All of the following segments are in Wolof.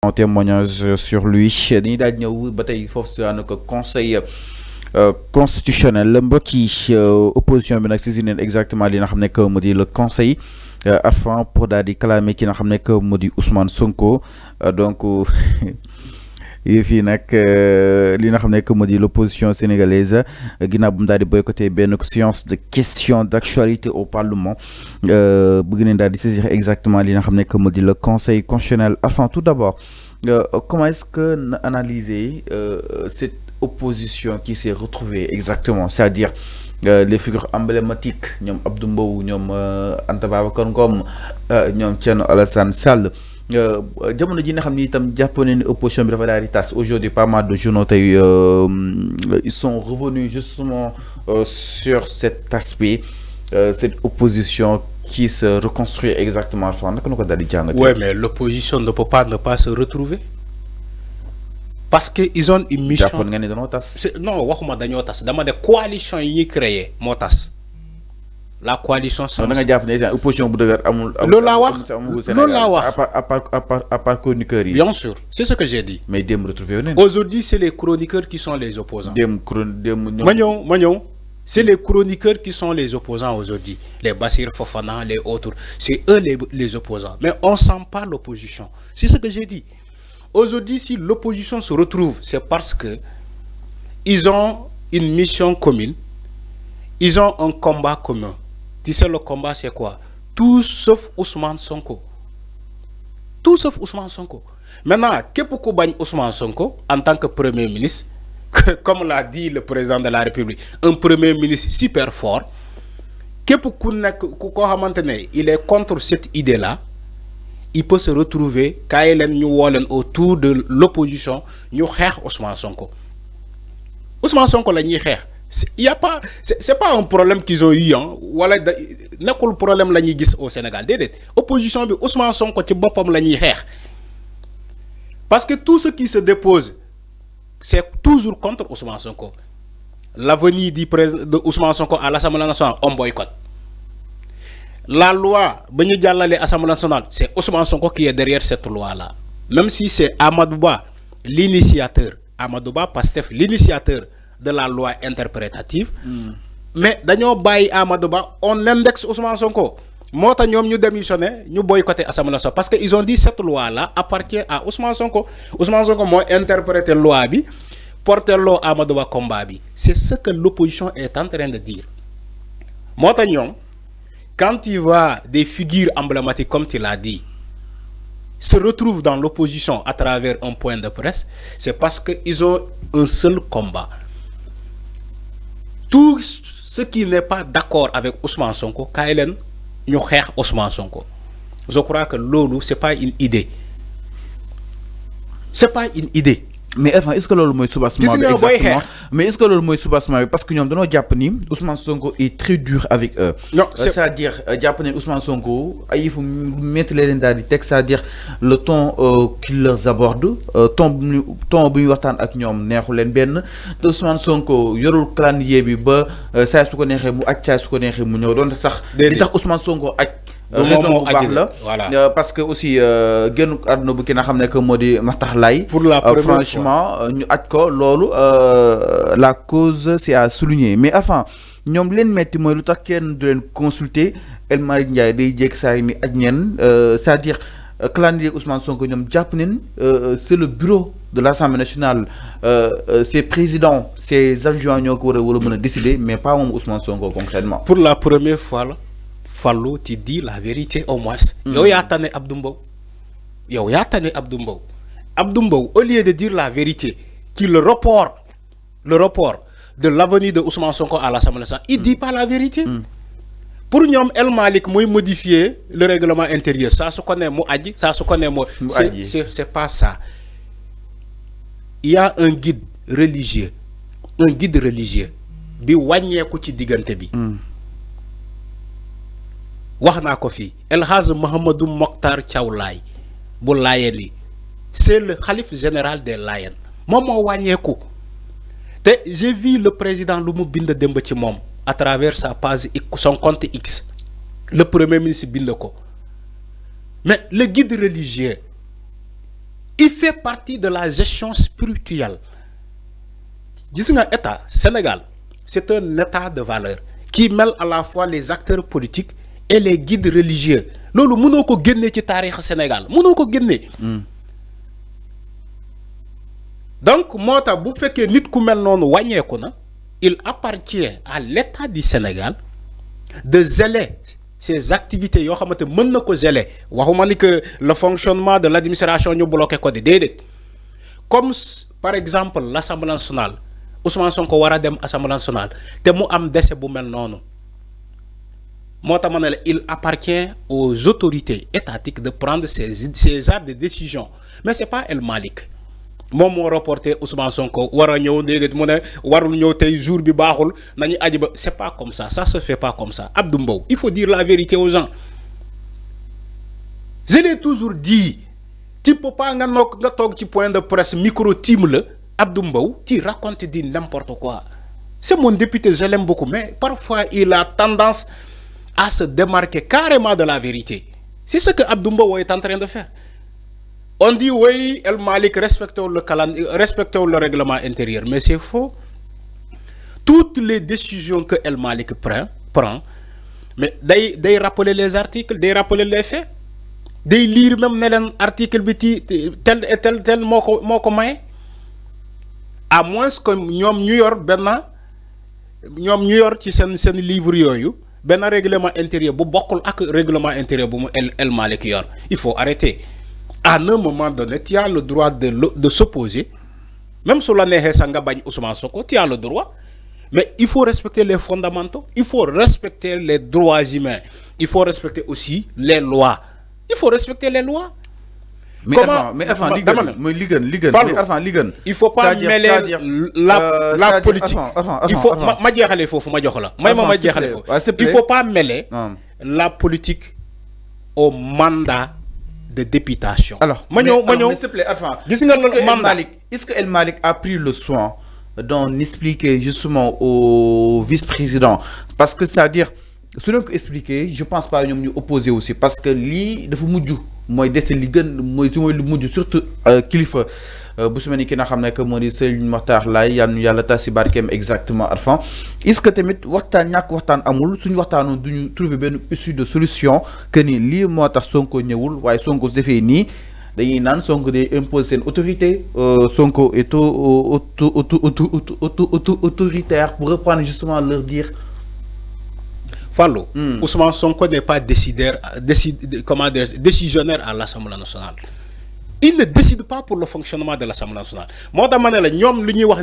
En témoignage sur lui dañuy daal di ñëw ba tey foofu si ko conseil constitutionnel la mbokk yi opposition bi nag saisir neen exactement li nga xam ne que mu di le conseil afin pour daal di clamer ki nga xam ne que mu di Ousmane Sonko donc fii nag li nga xam ne que mu di l'opposition sénégalaise ginnaaw bu mu daal di boycotté benn séance de questions d'actualité au parlement bëgg neen daal di saisir exactement li nga xam ne que mu di le conseil constitutionnel afin tout d'abord comment est-ce que analyser cette opposition qui s'est retrouvée exactement, c'est-à-dire les figures emblématiques ñoom Abdou Mbow ñoom Anta Babacar Ngom ñoom Thierno Alassane Sall jamono ji nga xam ni itam jàppoon ne opposition bi dafa daal di tas aujourd'hui pas mal de journaux tey ils sont revenus justement sur cet aspect cette opposition qui se reconstruit exactement enfin naka na ko daal di jàngatee. Ouais, mais l'opposition ne peut pas ne pas se retrouver parce que ils ont une mission. jàppoon nga ne dañoo tas. Non waxuma dañoo tas dama de coalition yi ñuy créé moo tas la coalition. da nga jàpp ne opposition bu dëgër amul. loolu laa wax loolu laa wax à part chroniqueurs yi. bien sûr c'est ce que j'ai dit. mais démb retrouvé wu aujourd'hui c'est les chroniqueurs qui sont les opposants. démb ma ñëw c'est les chroniqueurs qui sont les opposants aujourd'hui. Les Bassir Fofana, les autres. C'est eux les opposants. Mais on ne sent pas l'opposition. C'est ce que j'ai dit. Aujourd'hui, si l'opposition se retrouve, c'est parce que ils ont une mission commune. Ils ont un combat commun. Tu sais, le combat, c'est quoi? Tout sauf Ousmane Sonko. Tout sauf Ousmane Sonko. Maintenant, qu'est-ce que bagne Ousmane Sonko en tant que Premier ministre? Comme l'a dit le président de la République, un Premier ministre super fort, il est contre cette idée-là, il peut se retrouver quand il est autour de l'opposition, nous Ousmane Sonko. Ousmane Sonko il y a pas, c'est pas un problème qu'ils ont eu, hein. Voilà, n'est pas le problème là au Sénégal. Opposition, Ousmane Sonko c'est bopam la parce que tout ce qui se dépose c'est toujours contre Ousmane Sonko. L'avenir de Ousmane Sonko à l'Assemblée nationale, on boycotte. La loi, l'Assemblée nationale, c'est Ousmane Sonko qui est derrière cette loi-là. Même si c'est Amadouba, l'initiateur, Amadouba Pastef, l'initiateur de la loi interprétative, mais d'ailleurs, Amadouba, on indexe Ousmane Sonko. Moi, nous démissionné, nous boycotter l'Assemblée nationale parce qu'ils ont dit que cette loi-là appartient à Ousmane Sonko. Ousmane Sonko m'a interprété la loi, porter l'eau à Amadouba combat. C'est ce que l'opposition est en train de dire. Moi, quand il va des figures emblématiques, comme tu l'as dit, se retrouvent dans l'opposition à travers un point de presse, c'est parce qu'ils ont un seul combat. Tout ce qui n'est pas d'accord avec Ousmane Sonko, KLN, nous Ousmane Sonko. Je crois que l'OLU, ce n'est pas une idée. Ce n'est pas une idée. Mais enfin, est-ce que l'OLU est sous-bassement exactement? Mais est-ce que l'OLU est sous-bassement? Parce que nous avons dit Ousmane Sonko est très dur avec eux. Non, c'est-à-dire, Ousmane Sonko, il faut mettre les dans les textes, c'est-à-dire le ton qu'ils leur abordent, ton bu ñu waxtaan ak ñoom neexu leen benn te Ousmane Sonko yorul calendrier bi ba saa su ko neexee mu aj saa su ko neexee mu ñëw doon sax li tax Ousmane Sonko aj raison bu baax la voilà. Parce que aussi génn àdduna bu ki nga xam ne que moo di Makhtar Laye pour la première franchement ñu aj ko loolu la cause c'est à souligner mais enfin ñoom leen metti mooy lu tax kenn du leen consulter El Malick Ndiaye day jéeg saa yi mi aj ñeen c'est-à-dire calendrier Ousmane Sonko ñoom jàpp nañ c'est le bureau de l'Assemblée nationale ses présidents ses adjoints ñoo ko war a mën a décider mais pas moom Ousmane Sonko concrètement. Pour la première fois là Fallou tu dis la vérité au moins. Yo yaa tane Abdou Mbow. Yow yaa tane Abdou Mbow. Abdou Mbow au lieu de dire la vérité qui le report de l'avenir de Ousmane Sonko à l'Assemblée nationale, il dit pas la vérité. Pour nous, El Malik moi modifier le règlement intérieur. Ça se connaît moi adi, ça se connaît moi. C'est pas ça. Il y a un guide religieux. Bi wàññeeku ci diggante bi. Wax naa ko fi El Hadj Mohamedou Mokhtar Thiaw Laye bu Laayeen yi c'est le khalife général des Layènes moom moo wàññeeku te j'ai vu le président lu mu bind démb ci moom à travers sa page son compte X le premier ministre bind ko mais le guide religieux il fait partie de la gestion spirituelle. Gis nga état Sénégal, c'est un état de valeur qui mêle à la fois les acteurs politiques et les guides religieux. Lolu mënoo ko génne ci taarix Sénégal mënoo ko génne. Donc moo tax bu fekkee nit ku mel noonu wàññeeku na, il appartient à l'État du Sénégal de zéler ces activités yoo xamante mën na ko zéler. Waxuma ni que le fonctionnement de l'administration ñu bloqué ko de déedéet. Comme par exemple l'Assemblée nationale, Ousmane Sonko war a dem Assemblée nationale te mu am décès bu mel noonu. Moo tax ma ne la il appartient aux autorités étatiques de prendre ces actes de décision. Mais c'est pas El Malick moom moo reporté Ousmane Sonko war a ñëw déedéet mu ne warul ñëw tey jour bi baaxul nañu aji ba. C'est pas comme ça, ça se fait pas comme ça. Abdou Mbow, il faut dire la vérité aux gens. Je l'ai toujours dit, tu peux pas nga toog ci point de presse micro team la Abdou Mbow, tu racontes di n'importe quoi. C'est mon député, je l'aime beaucoup, mais parfois il a tendance à se démarquer carrément de la vérité. C'est ce que Abdou Mbow est en train de faire. On dit oui, El Malick respectons le règlement intérieur, mais c'est faux. Toutes les décisions que El Malick prend, mais day rappeler les articles, day rappeler les faits, day lire même nelen article bi tel et tel moko may. À moins que ñom ñu yor ci sen livre yoyu ben règlement intérieur bu bokul ak règlement intérieur bu El Malick yor. Il faut arrêter. À un moment donné, tu as le droit de s'opposer. Même sur la Nehesanga Bagne Ousmane Sonko, tu as le droit. Mais il faut respecter les fondamentaux. Il faut respecter les droits humains. Il faut respecter aussi les lois. Il faut respecter les lois. Mais enfin, il faut pas mêler la politique. Il faut pas mêler la politique au mandat de députation. Alors, s'il te plaît, est-ce que El Malick a pris le soin d'en expliquer justement au vice-président? Parce que c'est-à-dire, si on expliquer, je pense pas que nous opposer aussi. Parce que lui, il faut que moi, surtout kilifa bu su mel ni ki nga xam ne que moo di Serigne Mokhtar Laye yàlla tas si barkeem exactement Arfan. Est-ce que tamit waxtaan ñàkk waxtaan amul suñu waxtaanoon duñu trouver benn issue de solution que ni lii moo tax Sonko ñëwul waaye Sonko su defee nii dañuy naan Sonko day imposer seen autorité, Sonko est autoritaire, pour reprendre justement leur dire. Fallo, Ousmane Sonko n'est pas décisionnaire à l'Assemblée nationale. Il ne décide pas pour le fonctionnement de l'Assemblée nationale. Moi,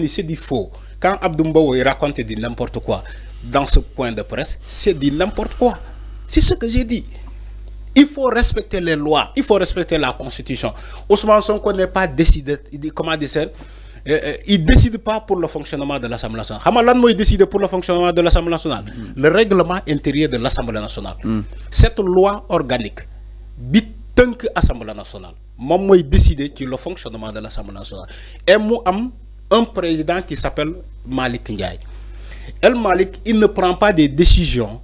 c'est du faux. Quand Abdou Mbow raconte du n'importe quoi dans ce point de presse, c'est du n'importe quoi. C'est ce que j'ai dit. Il faut respecter les lois, il faut respecter la Constitution. Ousmane Sonko n'est pas décidé, comment dire ça? Il ne décide pas pour le fonctionnement de l'Assemblée nationale. Il décide pour le fonctionnement de l'Assemblée nationale. Le règlement intérieur de l'Assemblée nationale. Cette loi organique, bitank Assemblée nationale, moi décider sur le fonctionnement de l'Assemblée nationale. Et moi, un président qui s'appelle Malick Ndiaye. El Malick, il ne prend pas des décisions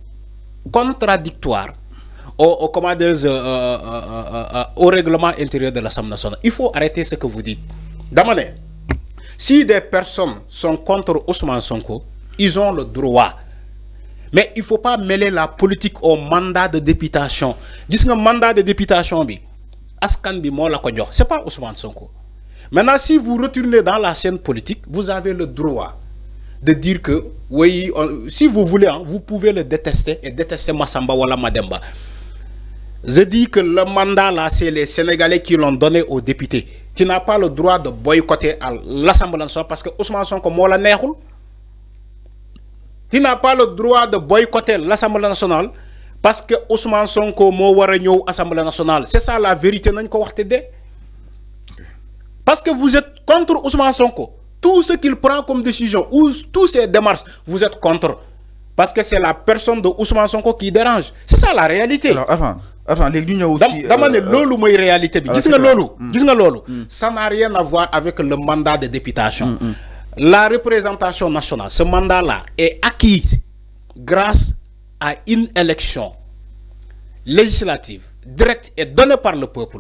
contradictoires au règlement intérieur de l'Assemblée nationale. Il faut arrêter ce que vous dites. D'abord, si des personnes sont contre Ousmane Sonko, ils ont le droit. Mais il ne faut pas mêler la politique au mandat de députation. Dis que mandat de députation, ce n'est pas Ousmane Sonko. Maintenant, si vous retournez dans la scène politique, vous avez le droit de dire que, oui, si vous voulez, vous pouvez le détester et détester Massamba ou Mademba. Je dis que le mandat là, c'est les Sénégalais qui l'ont donné aux députés. Tu n'as pas le droit de boycotter l'Assemblée nationale parce que Ousmane Sonko mo la neexul. Tu n'as pas le droit de boycotter l'Assemblée nationale parce que Ousmane Sonko mo wara ñew Assemblée nationale. C'est ça la vérité nañ ko wax té. Parce que vous êtes contre Ousmane Sonko. Tout ce qu'il prend comme décision ou toutes ses démarches, vous êtes contre. Parce que c'est la personne de Ousmane Sonko qui dérange. C'est ça la réalité. Alors, avant, les unions aussi. Réalité. Ça n'a rien à voir avec le mandat de députation. La représentation nationale, ce mandat-là est acquis grâce à une élection législative direct est donné par le peuple.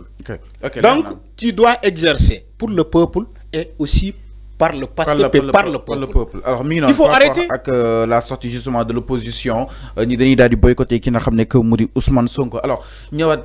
Donc, tu dois exercer pour le peuple et aussi par le peuple. Alors, il faut arrêter avec la sortie justement de l'opposition, ni dañuy daal di boycotter ki nga xam ne que mu di Ousmane Sonko alors ñëwaat